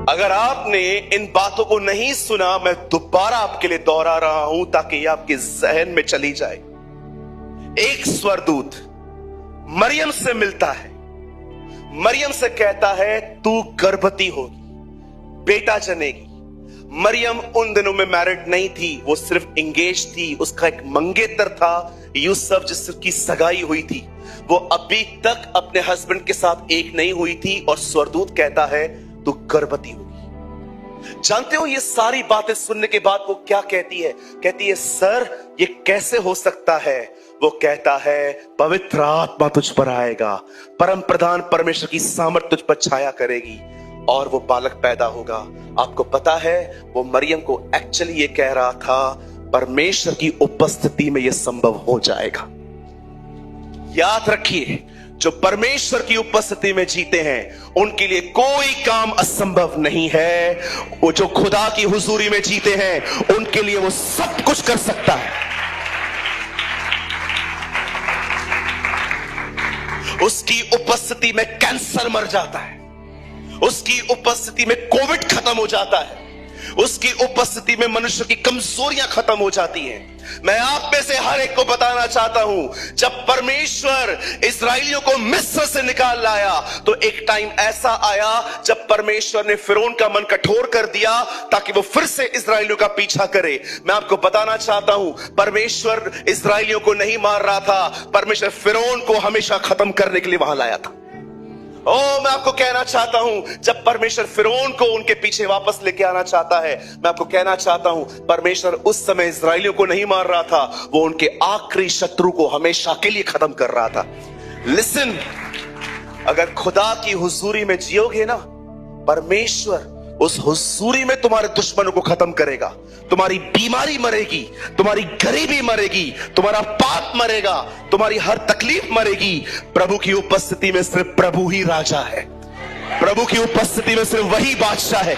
अगर आपने इन बातों को नहीं सुना, मैं दोबारा आपके लिए दोहरा रहा हूं ताकि ये आपके जहन में चली जाए। एक स्वर्गदूत मरियम से मिलता है, मरियम से कहता है तू गर्भवती होगी, बेटा जनेगी। मरियम उन दिनों में मैरिड नहीं थी, वो सिर्फ एंगेज थी। उसका एक मंगेतर था यूसुफ, जिसकी सगाई हुई थी। वो अभी तक अपने हस्बैंड के साथ एक नहीं हुई थी और स्वर्गदूत कहता है तू गर्भवती होगी। जानते हो ये सारी बातें सुनने के बाद वो क्या कहती है? कहती है सर ये कैसे हो सकता है? वो कहता है पवित्र आत्मा तुझ पर आएगा, परम प्रधान परमेश्वर की सामर्थ तुझ पर छाया करेगी और वो बालक पैदा होगा। आपको पता है वो मरियम को एक्चुअली ये कह रहा था परमेश्वर की उपस्थिति में ये संभव हो जाएगा। याद रखिए, जो परमेश्वर की उपस्थिति में जीते हैं उनके लिए कोई काम असंभव नहीं है। वो जो खुदा की हुजूरी में जीते हैं उनके लिए वो सब कुछ कर सकता है। उसकी उपस्थिति में कैंसर मर जाता है, उसकी उपस्थिति में कोविड खत्म हो जाता है, उसकी उपस्थिति में मनुष्य की कमजोरियां खत्म हो जाती हैं। मैं आप में से हर एक को बताना चाहता हूं, जब परमेश्वर इस्राएलियों को मिस्र से निकाल लाया तो एक टाइम ऐसा आया जब परमेश्वर ने फिरौन का मन कठोर कर दिया ताकि वो फिर से इस्राएलियों का पीछा करे। मैं आपको बताना चाहता हूं, परमेश्वर इस्राएलियों को नहीं मार रहा था, परमेश्वर फिरौन को हमेशा खत्म करने के लिए वहां लाया था। मैं आपको कहना चाहता हूं, जब परमेश्वर फिरौन को उनके पीछे वापस लेके आना चाहता है, मैं आपको कहना चाहता हूं परमेश्वर उस समय इस्राएलियों को नहीं मार रहा था, वो उनके आखिरी शत्रु को हमेशा के लिए खत्म कर रहा था। लिसन, अगर खुदा की हुजूरी में जियोगे ना, परमेश्वर उस हुजूरी में तुम्हारे दुश्मनों को खत्म करेगा। तुम्हारी बीमारी मरेगी, तुम्हारी गरीबी मरेगी, तुम्हारा पाप मरेगा, तुम्हारी हर तकलीफ मरेगी। प्रभु की उपस्थिति में सिर्फ प्रभु ही राजा है, प्रभु की उपस्थिति में सिर्फ वही बादशाह है।